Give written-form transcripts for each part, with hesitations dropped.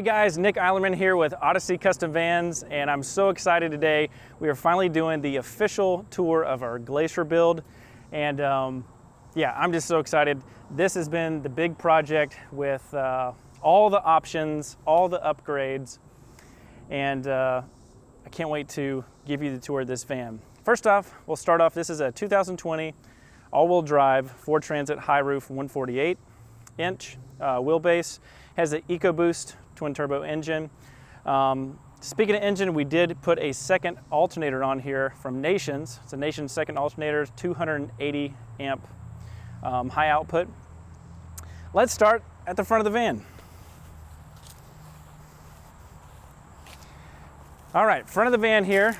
guys, Nick Eilerman here with Odyssey Custom Vans, and I'm so excited today. We are finally doing the official tour of our Glacier build, and yeah, I'm just so excited. This has been the big project with all the options, all the upgrades, and I can't wait to give you the tour of this van. First off, we'll start off, this is a 2020 all-wheel drive Ford Transit high roof 148-inch wheelbase. Has an EcoBoost twin turbo engine. Speaking of engine, we did put a second alternator on here from Nations. It's a Nations second alternator, 280 amp high output. Let's start at the front of the van. All right, front of the van here,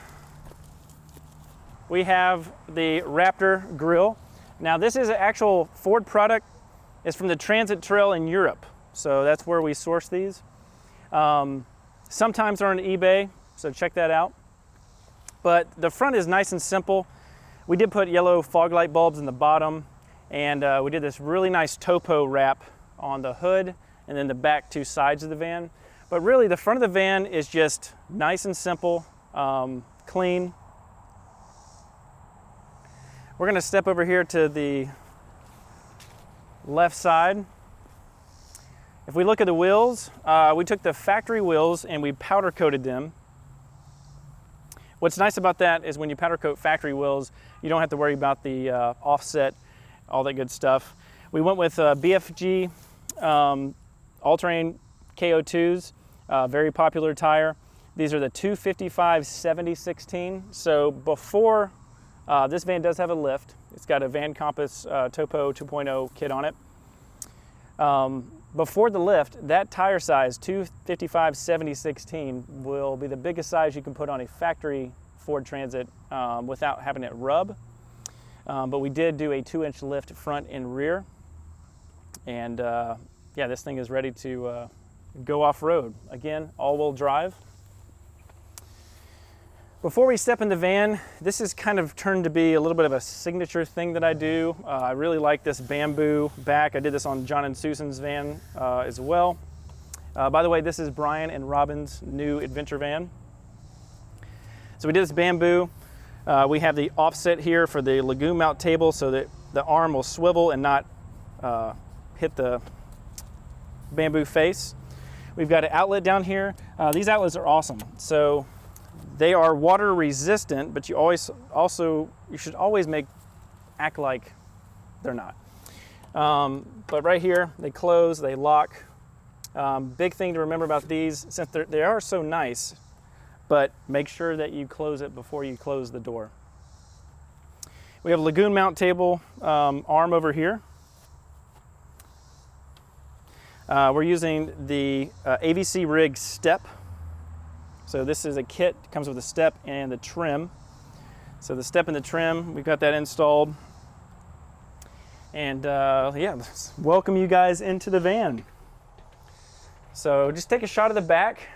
we have the Raptor grille. Now this is an actual Ford product. It's from the Transit Trail in Europe. So that's where we source these. Sometimes they're on eBay, so check that out. But the front is nice and simple. We did put yellow fog light bulbs in the bottom, and we did this really nice topo wrap on the hood and then the back two sides of the van. But really the front of the van is just nice and simple, clean. We're gonna step over here to the left side. If we look at the wheels, we took the factory wheels and we powder coated them. What's nice about that is when you powder coat factory wheels, you don't have to worry about the offset, all that good stuff. We went with BFG all-terrain KO2s, very popular tire. These are the 255/70/16. So before, this van does have a lift. It's got a Van Compass Topo 2.0 kit on it. Before the lift, that tire size, 255/70/16, will be the biggest size you can put on a factory Ford Transit without having it rub. But we did do a 2-inch lift front and rear. And yeah, this thing is ready to go off-road. Again, all-wheel drive. Before we step in the van, this has kind of turned to be a little bit of a signature thing that I do. I really like this bamboo back. I did this on John and Susan's van as well. By the way, this is Brian and Robin's new adventure van. So we did this bamboo. We have the offset here for the lagoon mount table so that the arm will swivel and not hit the bamboo face. We've got an outlet down here. These outlets are awesome. So they are water resistant, but you should always act like they're not. But right here, they close, they lock. Big thing to remember about these, since they are so nice, but make sure that you close it before you close the door. We have a lagoon mount table arm over here. We're using the AVC rig step. So this is a kit, comes with a step and the trim. So the step and the trim, we've got that installed. And yeah, let's welcome you guys into the van. So just take a shot of the back,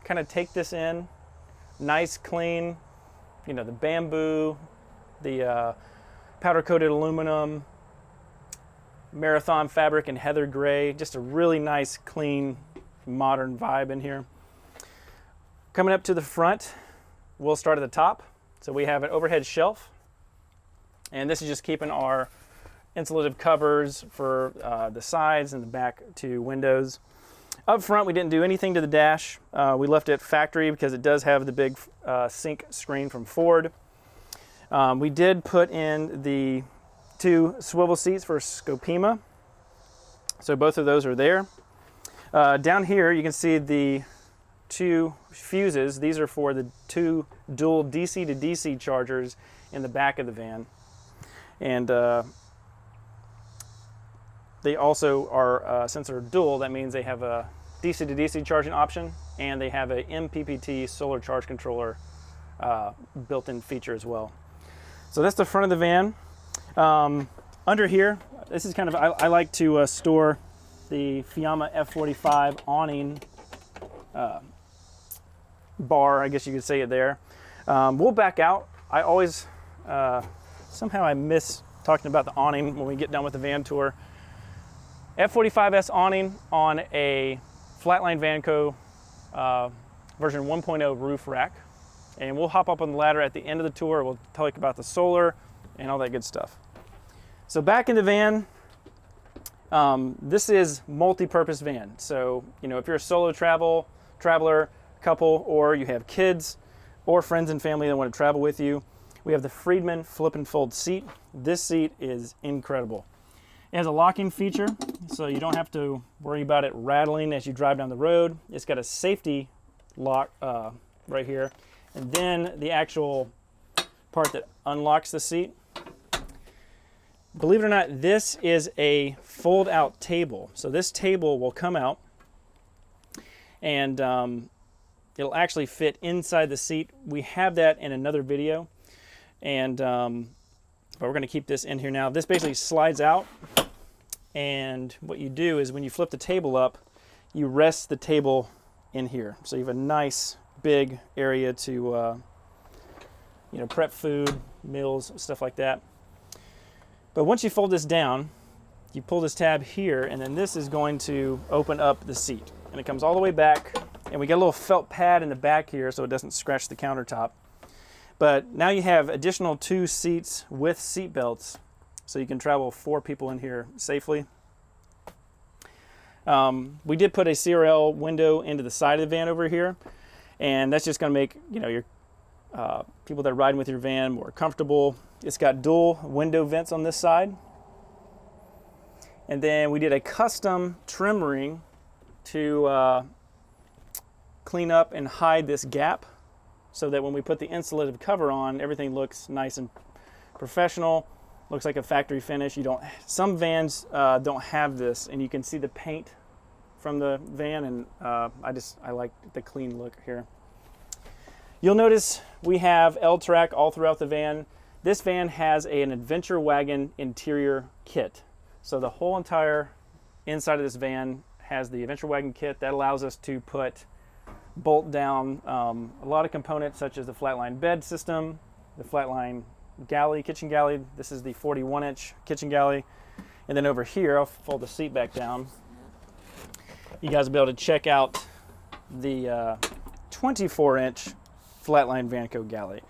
kind of take this in. Nice, clean, you know, the bamboo, the powder coated aluminum, marathon fabric and heather gray. Just a really nice, clean, modern vibe in here. Coming up to the front, we'll start at the top. So we have an overhead shelf, and this is just keeping our insulative covers for the sides and the back two windows. Up front, we didn't do anything to the dash. We left it factory because it does have the big sync screen from Ford. We did put in the 2 swivel seats for Scopima. So both of those are there. Down here, you can see the 2 fuses. These are for the 2 dual DC to DC chargers in the back of the van. And they also are, since they're dual, that means they have a DC to DC charging option, and they have a MPPT solar charge controller built-in feature as well. So that's the front of the van. Under here, this is kind of, I like to store the Fiamma F45 awning bar, I guess you could say it there. We'll back out. I always, somehow I miss talking about the awning when we get done with the van tour. F45S awning on a Flatline Vanco version 1.0 roof rack. And we'll hop up on the ladder at the end of the tour. We'll talk about the solar and all that good stuff. So back in the van, this is multi-purpose van. So, you know, if you're a solo traveler, couple, or you have kids or friends and family that want to travel with you, we have the Friedman flip and fold seat. This seat is incredible. It has a locking feature, so you don't have to worry about it rattling as you drive down the road. It's got a safety lock right here. And then the actual part that unlocks the seat. Believe it or not, this is a fold-out table. So this table will come out, and it'll actually fit inside the seat. We have that in another video, and but we're going to keep this in here now. This basically slides out, and what you do is when you flip the table up, you rest the table in here. So you have a nice big area to you know, prep food, meals, stuff like that. But once you fold this down, you pull this tab here, and then this is going to open up the seat. And it comes all the way back, and we got a little felt pad in the back here so it doesn't scratch the countertop. But now you have additional 2 seats with seat belts, so you can travel 4 people in here safely. We did put a CRL window into the side of the van over here, and that's just going to make, you know, your people that are riding with your van more comfortable. It's got dual window vents on this side. And then we did a custom trim ring to clean up and hide this gap so that when we put the insulative cover on, everything looks nice and professional. Looks like a factory finish. Some vans don't have this, and you can see the paint from the van, and I like the clean look here. You'll notice we have L-Track all throughout the van. This van has an Adventure Wagon interior kit. So the whole entire inside of this van has the Adventure Wagon kit. That allows us to bolt down a lot of components such as the flatline bed system, the flatline galley, kitchen galley. This is the 41-inch kitchen galley. And then over here, I'll fold the seat back down. You guys will be able to check out the 24-inch flatline Vanco galley.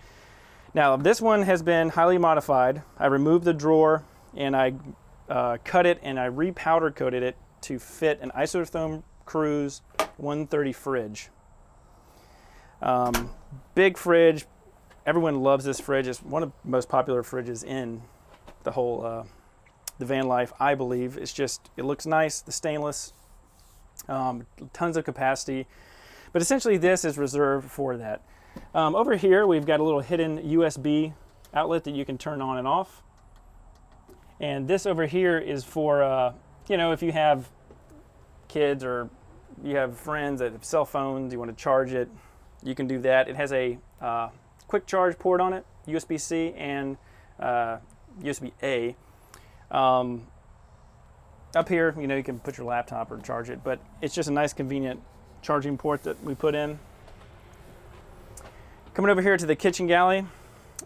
Now this one has been highly modified. I removed the drawer and I cut it and I re-powder coated it to fit an Isotherm Cruise 130 fridge. Big fridge. Everyone loves this fridge. It's one of the most popular fridges in the whole the van life, I believe. It looks nice, the stainless, tons of capacity. But essentially this is reserved for that. Over here, we've got a little hidden USB outlet that you can turn on and off. And this over here is for, you know, if you have kids or you have friends that have cell phones, you want to charge it, you can do that. It has a quick charge port on it, USB-C and USB-A. Up here, you know, you can put your laptop or charge it, but it's just a nice convenient charging port that we put in. Coming over here to the kitchen galley.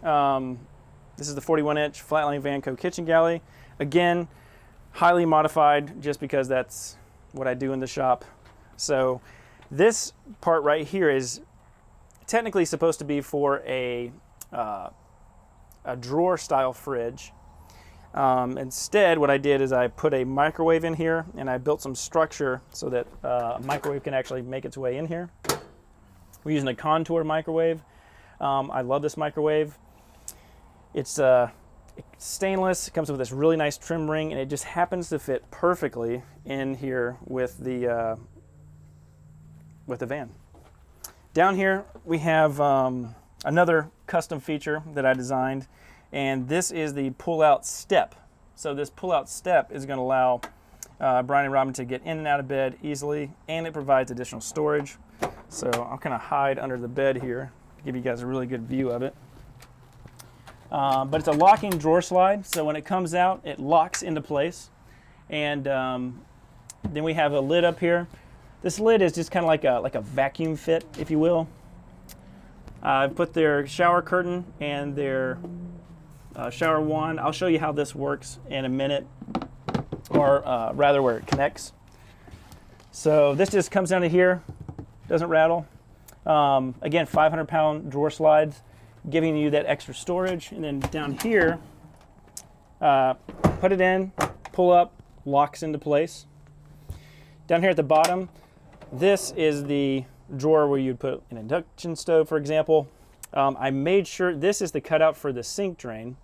This is the 41-inch flatline Vanco kitchen galley. Again, highly modified just because that's what I do in the shop. So this part right here is technically supposed to be for a drawer style fridge. Instead, what I did is I put a microwave in here and I built some structure so that a microwave can actually make its way in here. We're using a Contour microwave. I love this microwave. It's stainless. It comes with this really nice trim ring, and it just happens to fit perfectly in here with the van. Down here we have another custom feature that I designed, and this is the pull-out step. So this pull-out step is going to allow Brian and Robin to get in and out of bed easily, and it provides additional storage. So I'll kind of hide under the bed here to give you guys a really good view of it. But it's a locking drawer slide, so when it comes out, it locks into place. And then we have a lid up here. This lid is just kind of like a vacuum fit, if you will. I've put their shower curtain and their shower wand. I'll show you how this works in a minute, or rather where it connects. So this just comes down to here, doesn't rattle. Again, 500-pound drawer slides, giving you that extra storage. And then down here, put it in, pull up, locks into place. Down here at the bottom, this is the drawer where you'd put an induction stove, for example. I made sure this is the cutout for the sink drain,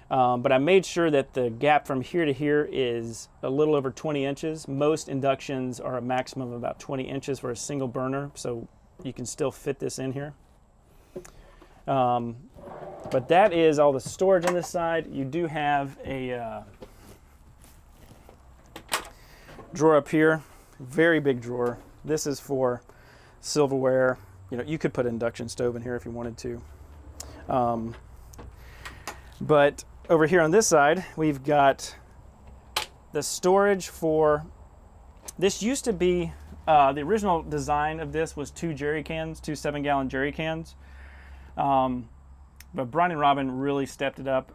but I made sure that the gap from here to here is a little over 20 inches. Most inductions are a maximum of about 20 inches for a single burner, so you can still fit this in here. But that is all the storage on this side. You do have a drawer up here, very big drawer. This is for silverware. You know, you could put an induction stove in here if you wanted to. But over here on this side, we've got the storage for, this used to be, the original design of this was two jerry cans, two 7-gallon jerry cans. But Brian and Robin really stepped it up.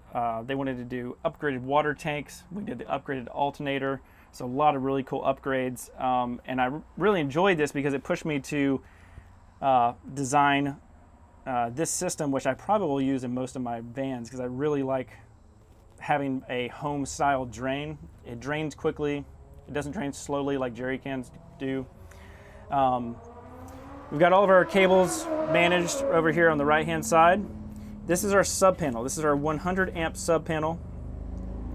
They wanted to do upgraded water tanks. We did the upgraded alternator. So a lot of really cool upgrades. And I really enjoyed this because it pushed me to design this system, which I probably will use in most of my vans because I really like having a home style drain. It drains quickly. It doesn't drain slowly like jerry cans do. We've got all of our cables managed over here on the right hand side. This is our sub panel. This is our 100 amp sub panel.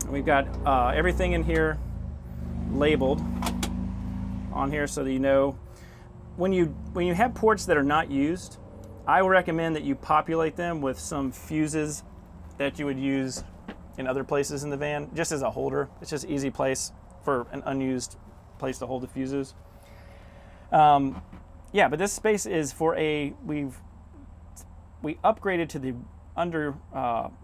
We've got everything in here labeled on here so that you know when you have ports that are not used, I would recommend that you populate them with some fuses that you would use in other places in the van, just as a holder. It's just an easy place for an unused place to hold the fuses. Yeah, but this space is for we upgraded to the under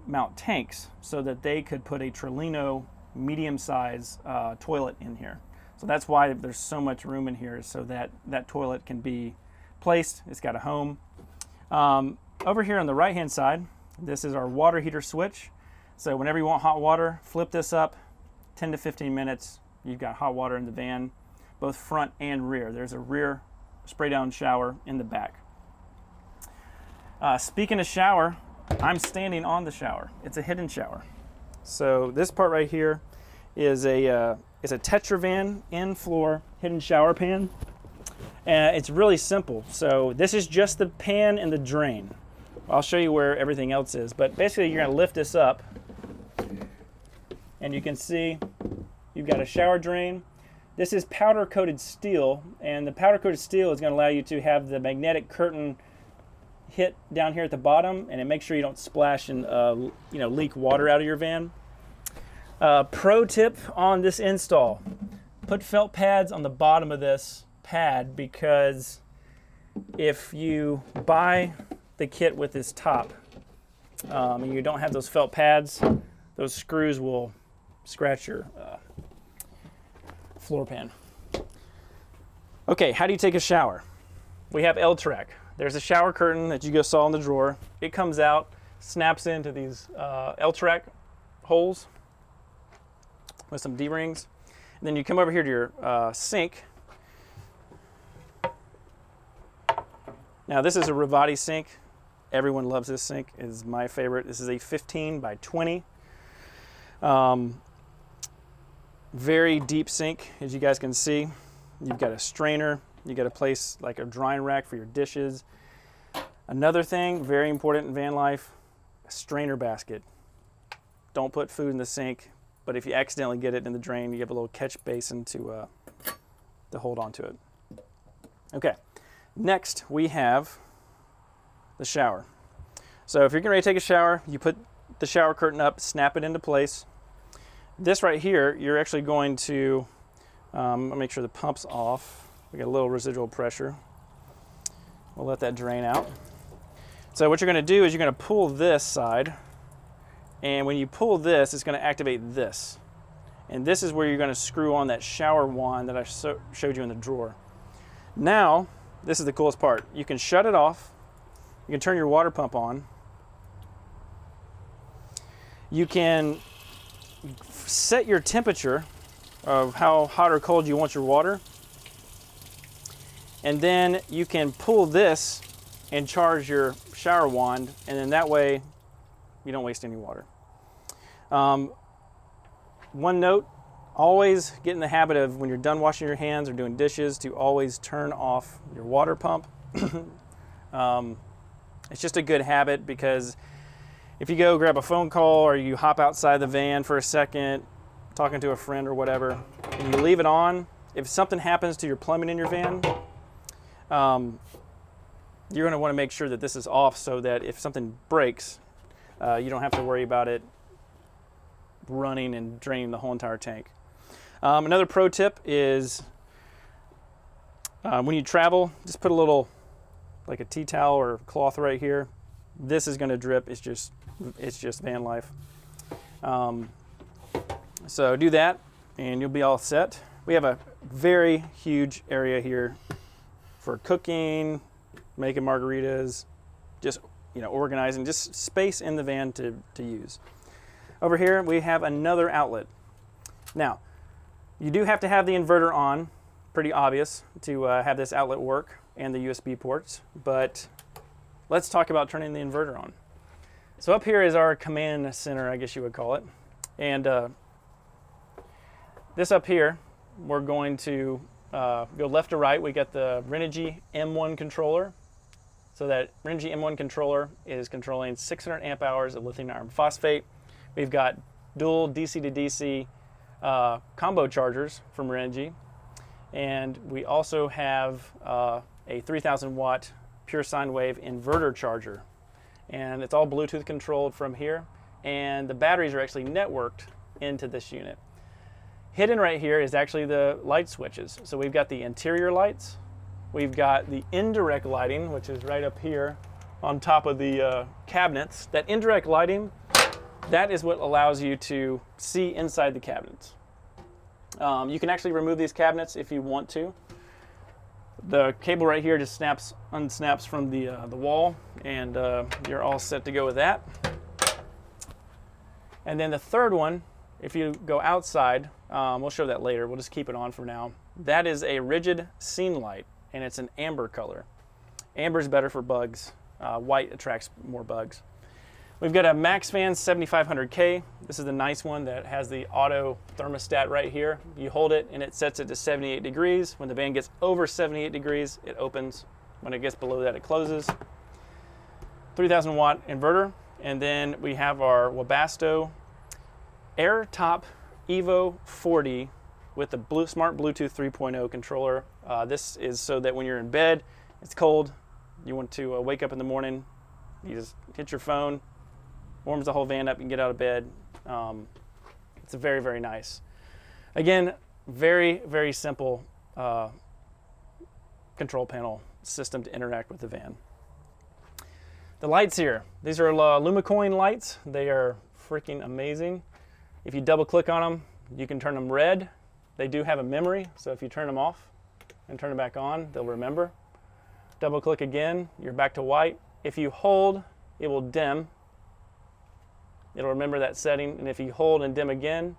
mount tanks so that they could put a Trillino medium size toilet in here. So that's why there's so much room in here, so that that toilet can be placed. It's got a home. Over here on the right hand side, this is our water heater switch. So whenever you want hot water, flip this up, 10 to 15 minutes, you've got hot water in the van, both front and rear. There's a rear spray down shower in the back. Speaking of shower, I'm standing on the shower. It's a hidden shower. So this part right here is a Tetravan in-floor hidden shower pan. And it's really simple. So this is just the pan and the drain. I'll show you where everything else is. But basically you're gonna lift this up and you can see you've got a shower drain. This is powder coated steel, and the powder coated steel is gonna allow you to have the magnetic curtain hit down here at the bottom, and it makes sure you don't splash and leak water out of your van. Pro tip on this install: put felt pads on the bottom of this pad, because if you buy the kit with this top and you don't have those felt pads, those screws will scratch your floor pan. Okay, how do you take a shower? We have L-Track. There's a shower curtain that you just saw in the drawer. It comes out, snaps into these L-Track holes with some D-rings. And then you come over here to your sink. Now this is a Rivati sink. Everyone loves this sink. It is my favorite. This is a 15 by 20. Very deep sink, as you guys can see. You've got a strainer. You got a place like a drying rack for your dishes. Another thing, very important in van life, a strainer basket. Don't put food in the sink, but if you accidentally get it in the drain, you have a little catch basin to hold on to it. Okay, next we have the shower. So if you're getting ready to take a shower, you put the shower curtain up, snap it into place. This right here, you're actually going to I'll make sure the pump's off. We got a little residual pressure. We'll let that drain out. So what you're going to do is you're going to pull this side, and when you pull this, it's going to activate this. And this is where you're going to screw on that shower wand that I showed you in the drawer. Now, this is the coolest part. You can shut it off. You can turn your water pump on. You can set your temperature of how hot or cold you want your water. And then you can pull this and charge your shower wand, and then that way you don't waste any water. One note, always get in the habit of when you're done washing your hands or doing dishes to always turn off your water pump. It's just a good habit, because if you go grab a phone call or you hop outside the van for a second, talking to a friend or whatever, and you leave it on, if something happens to your plumbing in your van, you're going to want to make sure that this is off, so that if something breaks, you don't have to worry about it running and draining the whole entire tank. Another pro tip is when you travel, just put a little, like a tea towel or cloth right here. This is going to drip. It's just van life. So do that and you'll be all set. We have a very huge area here for cooking, making margaritas, just organizing, just space in the van to use. Over here we have another outlet. Now, you do have to have the inverter on, pretty obvious, to have this outlet work, and the USB ports, but let's talk about turning the inverter on. So up here is our command center, I guess you would call it. And this up here, we're going to go left to right. We got the Renogy M1 controller. So that Renogy M1 controller is controlling 600 amp hours of lithium iron phosphate. We've got dual DC to DC combo chargers from Renogy. And we also have a 3000 watt pure sine wave inverter charger. And it's all Bluetooth controlled from here. And the batteries are actually networked into this unit. Hidden right here is actually the light switches. So we've got the interior lights. We've got the indirect lighting, which is right up here on top of the cabinets. That indirect lighting, that is what allows you to see inside the cabinets. You can actually remove these cabinets if you want to. The cable right here just unsnaps from the wall, and you're all set to go with that. And then the third one, if you go outside, we'll show that later. We'll just keep it on for now. That is a rigid scene light, and it's an amber color. Amber is better for bugs. White attracts more bugs. We've got a MaxFan 7500K. This is the nice one that has the auto thermostat right here. You hold it and it sets it to 78 degrees. When the van gets over 78 degrees, it opens. When it gets below that, it closes. 3000 watt inverter. And then we have our Webasto AirTop Evo 40 with the smart Bluetooth 3.0 controller. This is so that when you're in bed, it's cold, you want to wake up in the morning, you just hit your phone, warms the whole van up, you can get out of bed. It's very, very nice. Again, very, very simple control panel system to interact with the van. The lights here, these are Lumicoin lights. They are freaking amazing. If you double click on them, you can turn them red. They do have a memory, so if you turn them off and turn them back on, they'll remember. Double click again, you're back to white. If you hold, it will dim. It'll remember that setting, and if you hold and dim again,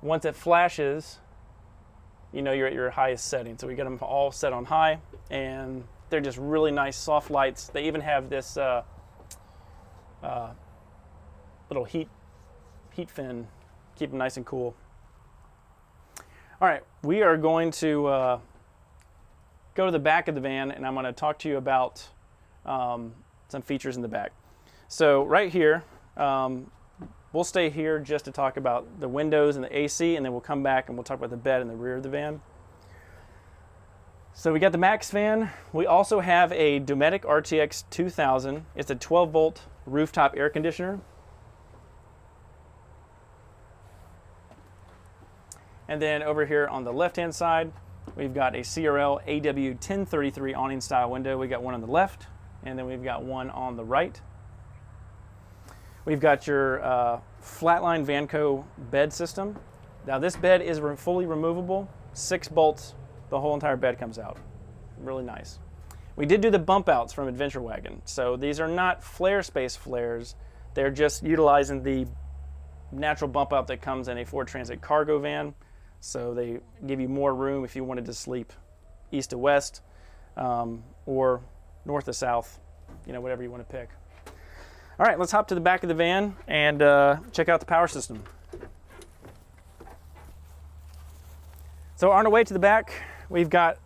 once it flashes, you know you're at your highest setting. So we get them all set on high, and they're just really nice soft lights. They even have this little heat fin, keep them nice and cool. All right, we are going to go to the back of the van, and I'm going to talk to you about some features in the back. So right here, we'll stay here just to talk about the windows and the AC, and then we'll come back and we'll talk about the bed in the rear of the van. So we got the MaxFan. We also have a Dometic RTX 2000. It's a 12 volt rooftop air conditioner. And then over here on the left-hand side, we've got a CRL AWD 1033 awning style window. We got one on the left, and then we've got one on the right. We've got your Flatline Vanco bed system. Now this bed is fully removable, 6 bolts, the whole entire bed comes out. Really nice. We did do the bump outs from Adventure Wagon. So these are not flare space flares. They're just utilizing the natural bump out that comes in a Ford Transit cargo van. So they give you more room if you wanted to sleep east to west, or north to south, whatever you want to pick. All right, let's hop to the back of the van and check out the power system. So on our way to the back, we've got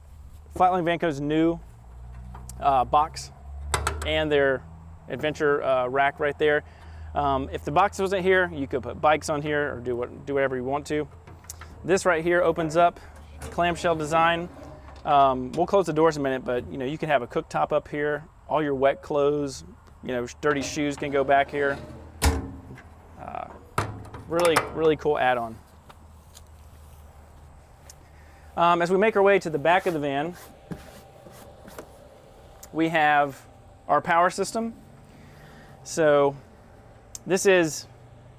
Flatline Vanco's new box and their adventure rack right there. If the box wasn't here, you could put bikes on here or do whatever you want to. This right here opens up, clamshell design. We'll close the doors in a minute, but you can have a cooktop up here. All your wet clothes, dirty shoes can go back here. Really cool add-on. As we make our way to the back of the van, we have our power system. So this is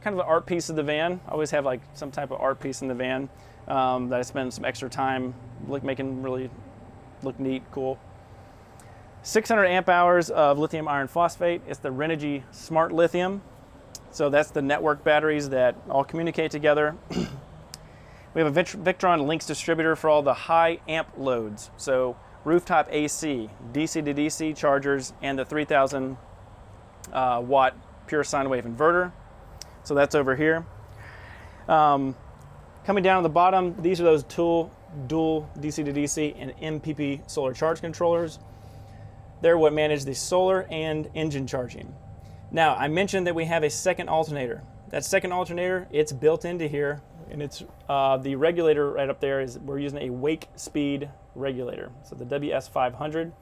kind of the art piece of the van. I always have like some type of art piece in the van that I spend some extra time making really look neat, cool. 600 amp hours of lithium iron phosphate. It's the Renogy Smart Lithium. So that's the network batteries that all communicate together. We have a Victron Lynx distributor for all the high amp loads. So rooftop AC, DC to DC chargers, and the 3000 watt pure sine wave inverter. So that's over here. Coming down on the bottom, these are those dual DC to DC and MPP solar charge controllers. They're what manage the solar and engine charging. Now, I mentioned that we have a second alternator. That second alternator, it's built into here, and it's the regulator right up there we're using a wake speed regulator, so the WS500.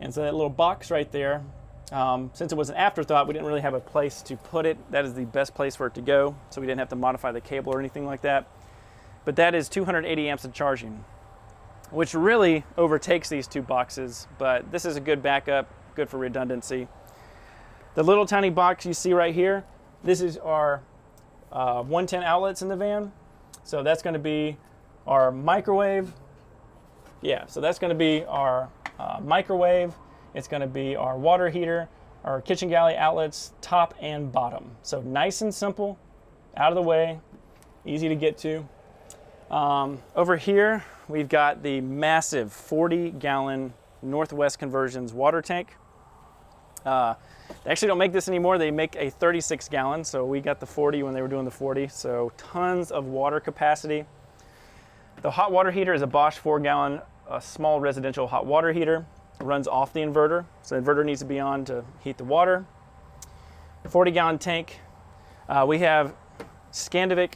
And so that little box right there, since it was an afterthought, we didn't really have a place to put it. That is the best place for it to go, so we didn't have to modify the cable or anything like that. But that is 280 amps of charging, which really overtakes these two boxes, but this is a good backup, good for redundancy. The little tiny box you see right here, this is our 110 outlets in the van. So that's going to be our microwave. Yeah, so that's going to be our microwave. It's going to be our water heater, our kitchen galley outlets, top and bottom. So nice and simple, out of the way, easy to get to. Over here, we've got the massive 40-gallon Northwest Conversions water tank. They actually don't make this anymore. They make a 36-gallon, so we got the 40 when they were doing the 40, so tons of water capacity. The hot water heater is a Bosch 4-gallon, small residential hot water heater. It runs off the inverter, so the inverter needs to be on to heat the water. 40-gallon tank. We have Scandinavic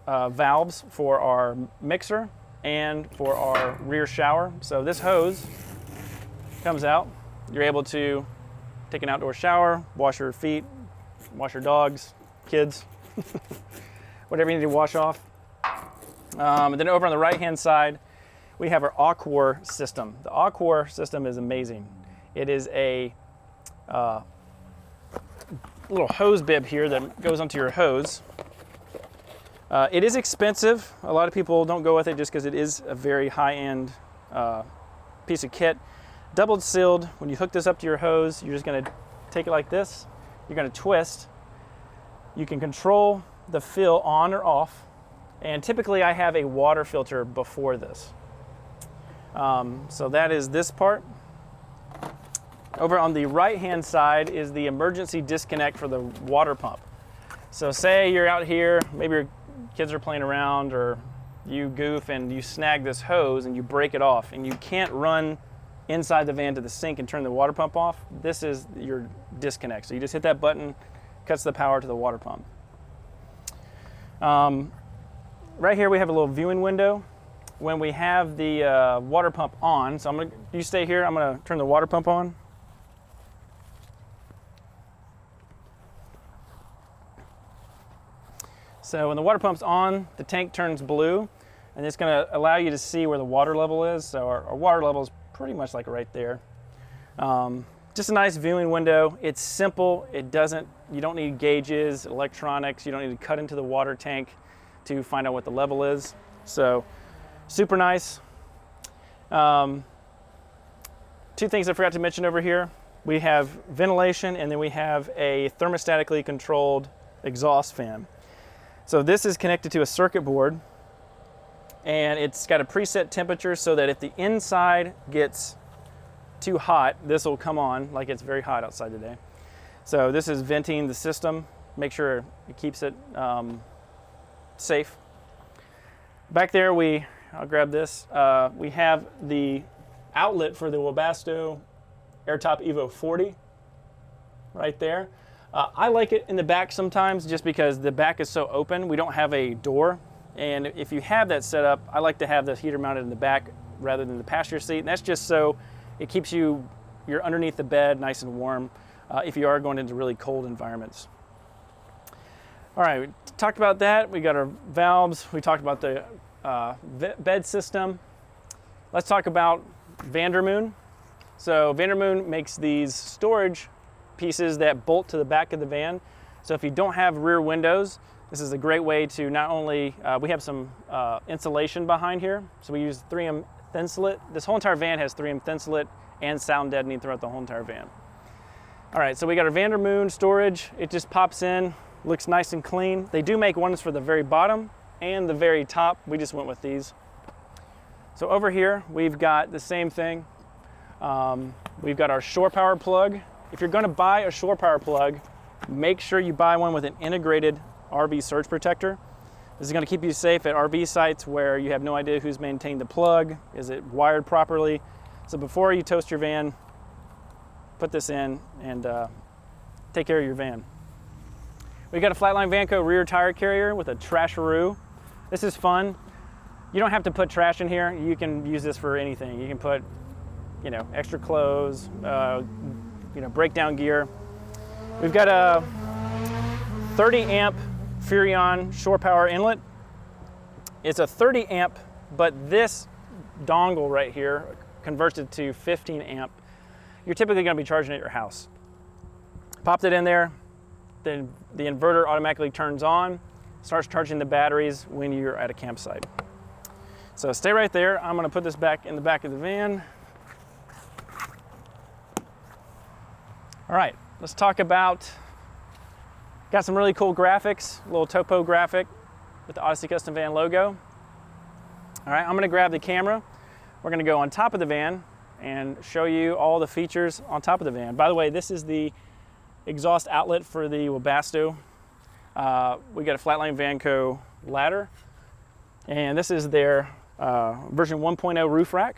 valves for our mixer and for our rear shower. So this hose comes out. You're able to take an outdoor shower, wash your feet, wash your dogs, kids, whatever you need to wash off. And then over on the right-hand side, we have our Aquar system. The Aquar system is amazing. It is a little hose bib here that goes onto your hose. It is expensive. A lot of people don't go with it just because it is a very high-end piece of kit. Double sealed. When you hook this up to your hose, you're just going to take it like this. You're going to twist. You can control the fill on or off. And typically I have a water filter before this. So that is this part. Over on the right-hand side is the emergency disconnect for the water pump. So say you're out here, maybe your kids are playing around or you goof and you snag this hose and you break it off and you can't run inside the van to the sink and turn the water pump off. This is your disconnect. So you just hit that button, cuts the power to the water pump. Right here we have a little viewing window. When we have the water pump on, so you stay here, I'm gonna turn the water pump on. So when the water pump's on, the tank turns blue, and it's gonna allow you to see where the water level is. So our water level is pretty much like right there. Just a nice viewing window. It's simple. You don't need gauges, electronics. You don't need to cut into the water tank to find out what the level is. So super nice. Two things I forgot to mention over here. We have ventilation, and then we have a thermostatically controlled exhaust fan. So this is connected to a circuit board, and it's got a preset temperature so that if the inside gets too hot, this will come on like it's very hot outside today. So this is venting the system, make sure it keeps it safe. Back there, I'll grab this. We have the outlet for the Webasto Airtop Evo 40 right there. I like it in the back sometimes just because the back is so open. We don't have a door. And if you have that set up, I like to have the heater mounted in the back rather than the passenger seat. And that's just so it keeps you're underneath the bed nice and warm if you are going into really cold environments. All right, we talked about that. We got our valves. We talked about the bed system. Let's talk about Vandermoon. So Vandermoon makes these storage pieces that bolt to the back of the van. So if you don't have rear windows, this is a great way to not only, we have some insulation behind here. So we use 3M Thinsulate. This whole entire van has 3M Thinsulate and sound deadening throughout the whole entire van. All right, so we got our Vandermoon storage. It just pops in, looks nice and clean. They do make ones for the very bottom and the very top. We just went with these. So over here, we've got the same thing. We've got our shore power plug. If you're gonna buy a shore power plug, make sure you buy one with an integrated RV surge protector. This is gonna keep you safe at RV sites where you have no idea who's maintained the plug. Is it wired properly? So before you toast your van, put this in and take care of your van. We got a Flatline Vanco rear tire carrier with a trasharoo. This is fun. You don't have to put trash in here. You can use this for anything. You can put, extra clothes, breakdown gear. We've got a 30 amp Furrion shore power inlet. It's a 30 amp, but this dongle right here converts it to 15 amp. You're typically gonna be charging at your house. Popped it in there, then the inverter automatically turns on, starts charging the batteries when you're at a campsite. So stay right there. I'm gonna put this back in the back of the van. All right, let's talk about, got some really cool graphics, a little topo graphic with the Odyssey Custom Van logo. All right, I'm gonna grab the camera. We're gonna go on top of the van and show you all the features on top of the van. By the way, this is the exhaust outlet for the Webasto. We got a Flatline Vanco ladder, and this is their version 1.0 roof rack.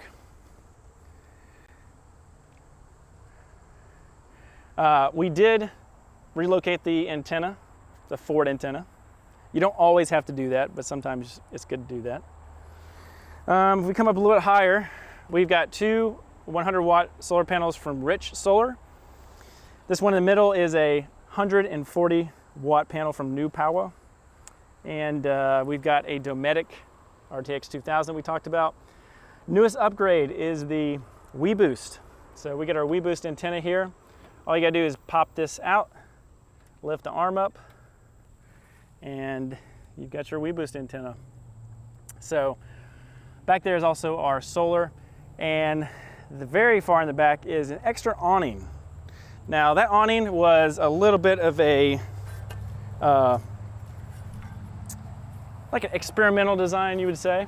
We did relocate the antenna, the Ford antenna. You don't always have to do that, but sometimes it's good to do that. If we come up a little bit higher, we've got two 100-watt solar panels from Rich Solar. This one in the middle is a 140-watt panel from New Power. And we've got a Dometic RTX 2000 we talked about. Newest upgrade is the WeBoost. So we got our WeBoost antenna here. All you gotta do is pop this out, lift the arm up, and you've got your WeBoost antenna. So back there is also our solar, and the very far in the back is an extra awning. Now that awning was a little bit of a, like an experimental design, you would say.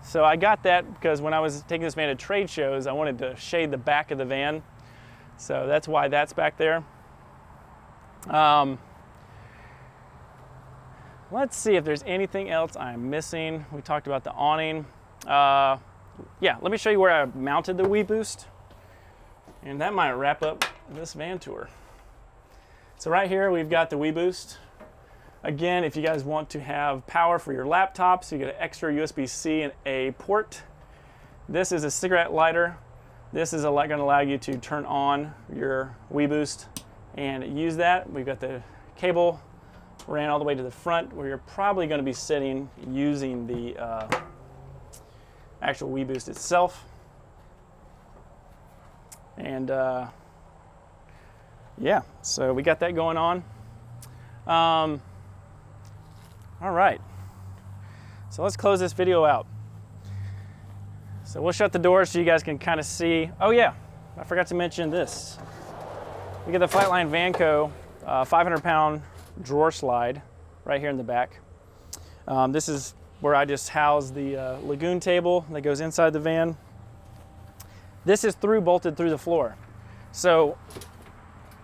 So I got that because when I was taking this van to trade shows, I wanted to shade the back of the van. So that's why that's back there. Let's see if there's anything else I'm missing. We talked about the awning. Yeah, let me show you where I mounted the WeBoost. And that might wrap up this van tour. So right here, we've got the WeBoost. Again, if you guys want to have power for your laptops, you get an extra USB-C and A port. This is a cigarette lighter. This is going to allow you to turn on your WeBoost and use that. We've got the cable ran all the way to the front where you're probably going to be sitting using the actual WeBoost itself. And yeah, so we got that going on. All right, so let's close this video out. So we'll shut the door so you guys can kind of see. Oh yeah, I forgot to mention this. We got the Flatline Vanco 500-pound drawer slide right here in the back. This is where I just house the lagoon table that goes inside the van. This is through bolted through the floor. So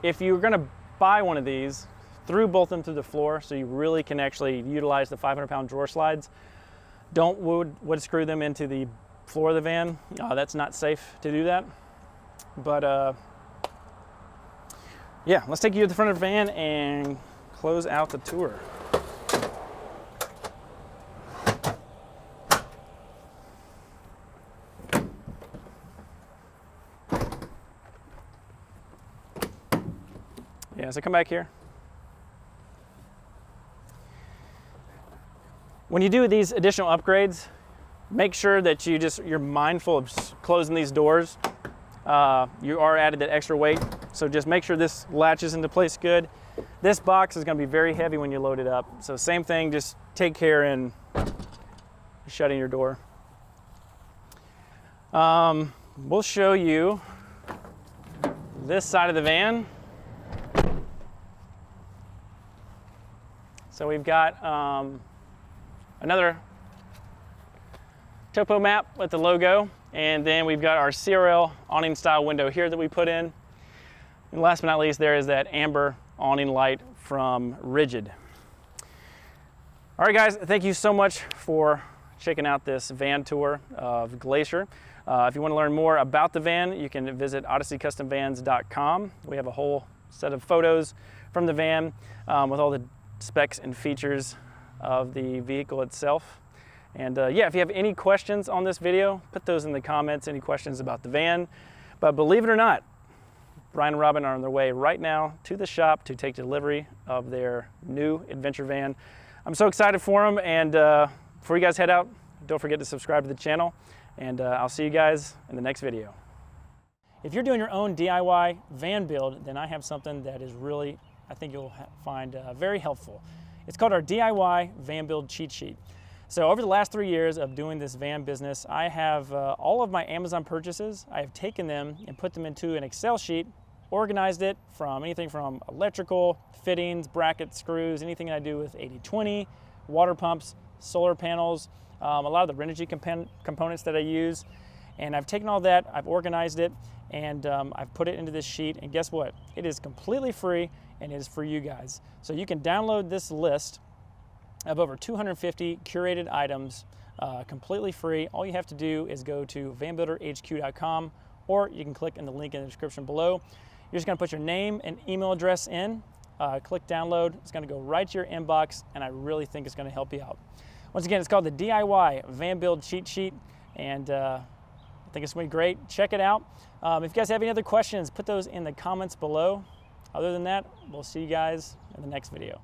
if you're gonna buy one of these, through bolt them through the floor so you really can actually utilize the 500-pound drawer slides. Don't wood screw them into the floor of the van. That's not safe to do that. But yeah, let's take you to the front of the van and close out the tour. Yeah, so come back here. When you do these additional upgrades, make sure that you're mindful of closing these doors. You are added that extra weight, so just make sure this latches into place good. This box is going to be very heavy when you load it up, so same thing, just take care in shutting your door. We'll show you this side of the van. So we've got another topo map with the logo, and then we've got our CRL awning style window here that we put in. And last but not least, there is that amber awning light from Rigid. All right, guys, thank you so much for checking out this van tour of Glacier. If you want to learn more about the van, you can visit odysseycustomvans.com. We have a whole set of photos from the van with all the specs and features of the vehicle itself. And yeah, if you have any questions on this video, put those in the comments, any questions about the van. But believe it or not, Brian and Robin are on their way right now to the shop to take delivery of their new adventure van. I'm so excited for them, and before you guys head out, don't forget to subscribe to the channel, and I'll see you guys in the next video. If you're doing your own DIY van build, then I have something that is really, I think you'll find very helpful. It's called our DIY van build cheat sheet. So over the last 3 years of doing this van business, I have all of my Amazon purchases, I have taken them and put them into an Excel sheet, organized it from anything from electrical, fittings, brackets, screws, anything I do with 80/20, water pumps, solar panels, a lot of the Renogy components that I use. And I've taken all that, I've organized it, and I've put it into this sheet, and guess what? It is completely free, and it is for you guys. So you can download this list of over 250 curated items completely free. All you have to do is go to vanbuilderhq.com, or you can click in the link in the description below. You're just gonna put your name and email address in, click download. It's gonna go right to your inbox, and I really think it's gonna help you out. Once again, it's called the DIY Van Build Cheat Sheet, and I think it's gonna be great. Check it out. If you guys have any other questions, put those in the comments below. Other than that, we'll see you guys in the next video.